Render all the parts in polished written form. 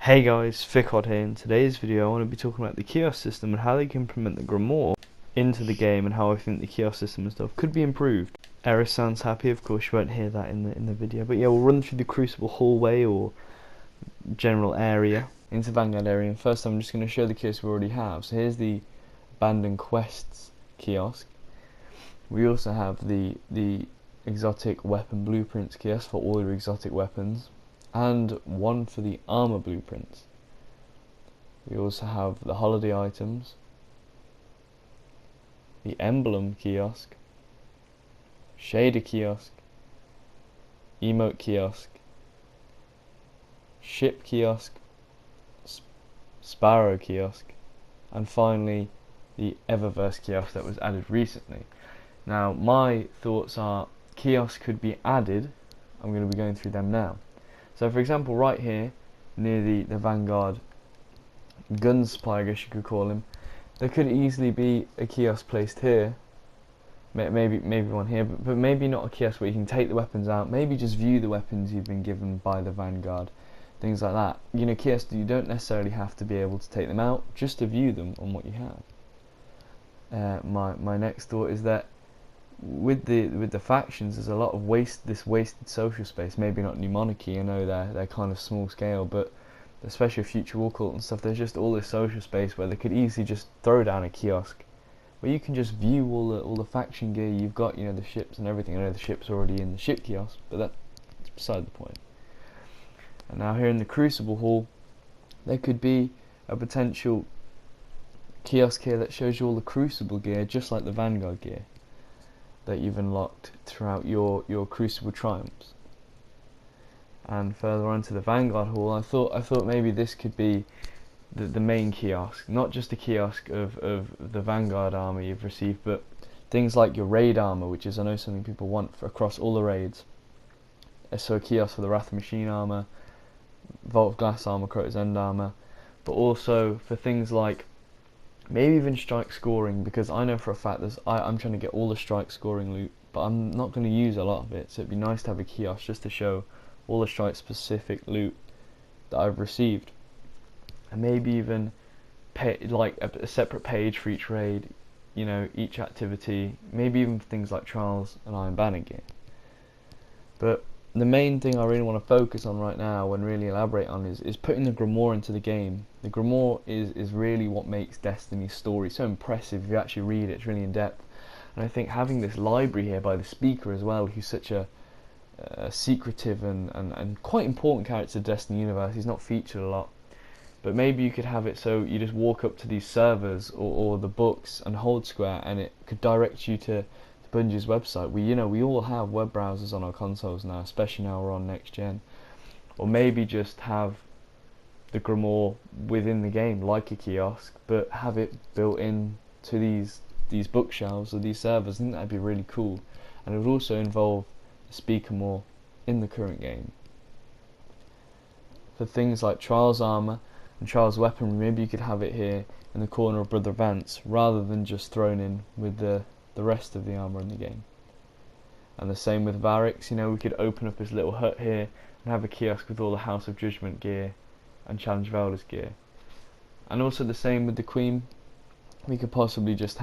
Hey guys, Fikod here. In today's video I want to be talking about the kiosk system and how they can implement the Grimoire into the game and how I think the kiosk system and stuff could be improved. Eris sounds happy, of course you won't hear that in the video, but yeah, we'll run through the Crucible hallway or general area into Vanguard area, and first I'm just going to show the kiosk we already have. So here's the Abandoned Quests kiosk. We also have the exotic weapon blueprints kiosk for all your exotic weapons, and one for the armor blueprints. We also have the holiday items, the emblem kiosk, shader kiosk, emote kiosk, ship kiosk, sparrow kiosk, and finally the Eververse kiosk that was added recently. Now my thoughts are kiosks could be added. I'm going to be going through them now. So for example, right here near the Vanguard gun supply, I guess you could call him, there could easily be a kiosk placed here, maybe one here, but maybe not a kiosk where you can take the weapons out, maybe just view the weapons you've been given by the Vanguard, things like that. You know, kiosks, you don't necessarily have to be able to take them out, just to view them on what you have. My next thought is that with the factions, there's a lot of wasted social space. Maybe not New Monarchy, I know they're kind of small scale, but especially Future War Cult and stuff, there's just all this social space where they could easily just throw down a kiosk where you can just view all the faction gear you've got, you know, the ships and everything. I know the ship's already in the ship kiosk, but that's beside the point. And now here in the Crucible Hall, there could be a potential kiosk here that shows you all the Crucible gear, just like the Vanguard gear that you've unlocked throughout your Crucible triumphs. And further on to the Vanguard Hall, I thought maybe this could be the main kiosk, not just a kiosk of the Vanguard armor you've received, but things like your raid armor, which is I know something people want for across all the raids. So a kiosk for the Wrath Machine armor, Vault of Glass armor, Crota's End armor, but also for things like maybe even strike scoring, because I know for a fact I'm trying to get all the strike scoring loot, but I'm not going to use a lot of it, so it'd be nice to have a kiosk just to show all the strike specific loot that I've received, and maybe even like a separate page for each raid, you know, each activity, maybe even for things like trials and Iron Banner gear. But the main thing I really want to focus on right now and really elaborate on is putting the Grimoire into the game. The Grimoire is really what makes Destiny's story so impressive if you actually read it. It's really in depth, and I think having this library here by the speaker as well, who's such a secretive and quite important character to Destiny universe. He's not featured a lot, but maybe you could have it so you just walk up to these servers or the books and hold square, and it could direct you to Bungie's website. We all have web browsers on our consoles now, especially now we're on next gen. Or maybe just have the Grimoire within the game like a kiosk, but have it built in to these bookshelves or these servers. I think that'd be really cool, and it would also involve the speaker more in the current game. For things like Trials armor and Trials weaponry, maybe you could have it here in the corner of Brother Vance rather than just thrown in with the rest of the armor in the game. And the same with Varix, you know, we could open up his little hut here and have a kiosk with all the House of Judgment gear and Challenge of Elders gear. And also the same with the Queen, we could possibly just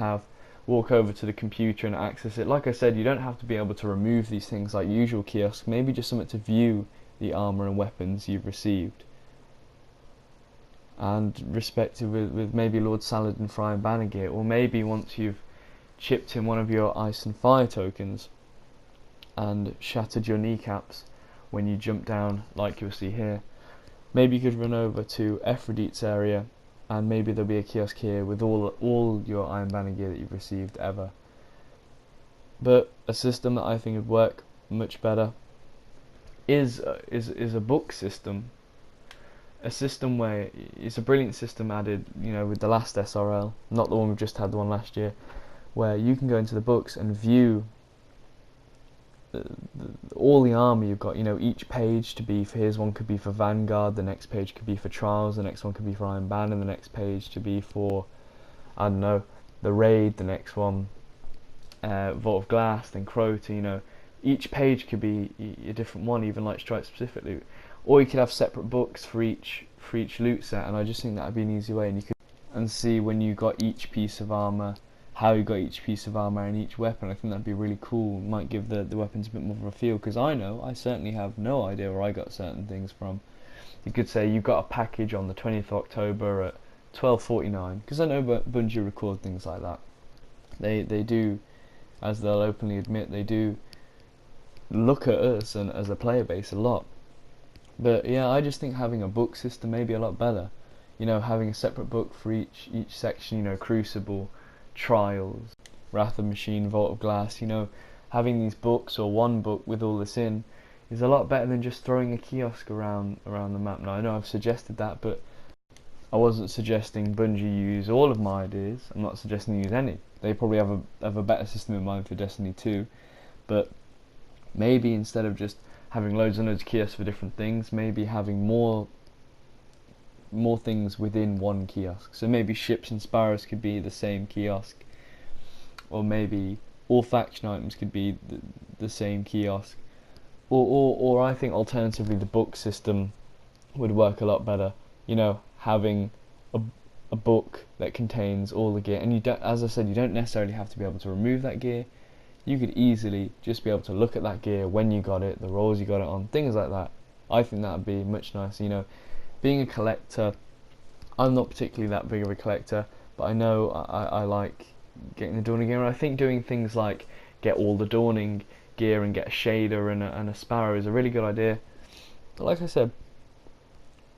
walk over to the computer and access it. Like I said, you don't have to be able to remove these things like usual kiosks, maybe just something to view the armor and weapons you've received. And respective with maybe Lord Saladin for Iron Banner gear, or maybe once you've chipped in one of your ice and fire tokens and shattered your kneecaps when you jump down, like you'll see here, maybe you could run over to Ephrodite's area, and maybe there'll be a kiosk here with all your Iron Banner gear that you've received ever. But a system that I think would work much better is a book system. A system where it's a brilliant system added, you know, with the last SRL, not the one we've just had, the one last year, where you can go into the books and view all the armor you've got. You know, each page to be for, here's one could be for Vanguard, the next page could be for Trials, the next one could be for Iron Banner, the next page to be for, I don't know, the Raid, the next one Vault of Glass, then Crota. You know, each page could be a different one, even like strike specifically. Or you could have separate books for each loot set, and I just think that would be an easy way. And you could see when you got each piece of armor, how you got each piece of armor and each weapon. I think that'd be really cool. It might give the weapons a bit more of a feel, because I certainly have no idea where I got certain things from. You could say you got a package on the 20th of October at 12:49, because I know Bungie record things like that. They do, as they'll openly admit, they do look at us and as a player base a lot. But yeah, I just think having a book system may be a lot better. You know, having a separate book for each section. You know, Crucible, Trials, Wrath of Machine, Vault of Glass. You know, having these books or one book with all this in is a lot better than just throwing a kiosk around the map. Now I know I've suggested that, but I wasn't suggesting Bungie use all of my ideas. I'm not suggesting use any. They probably have a better system in mind for Destiny 2, but maybe instead of just having loads and loads of kiosks for different things, maybe having more things within one kiosk. So maybe ships and sparrows could be the same kiosk, or maybe all faction items could be the same kiosk, or I think alternatively the book system would work a lot better. You know, having a book that contains all the gear, and you don't, as I said, you don't necessarily have to be able to remove that gear. You could easily just be able to look at that gear, when you got it, the rolls you got it on, things like that. I think that would be much nicer. You know, being a collector, I'm not particularly that big of a collector, but I know I like getting the Dawning gear. I think doing things like get all the Dawning gear and get a shader and a sparrow is a really good idea. But like I said,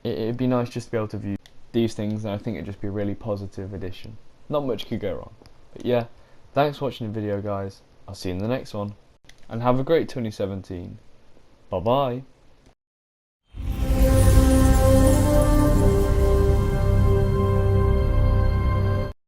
it'd be nice just to be able to view these things, and I think it'd just be a really positive addition. Not much could go wrong. But yeah, thanks for watching the video, guys. I'll see you in the next one, and have a great 2017. Bye bye.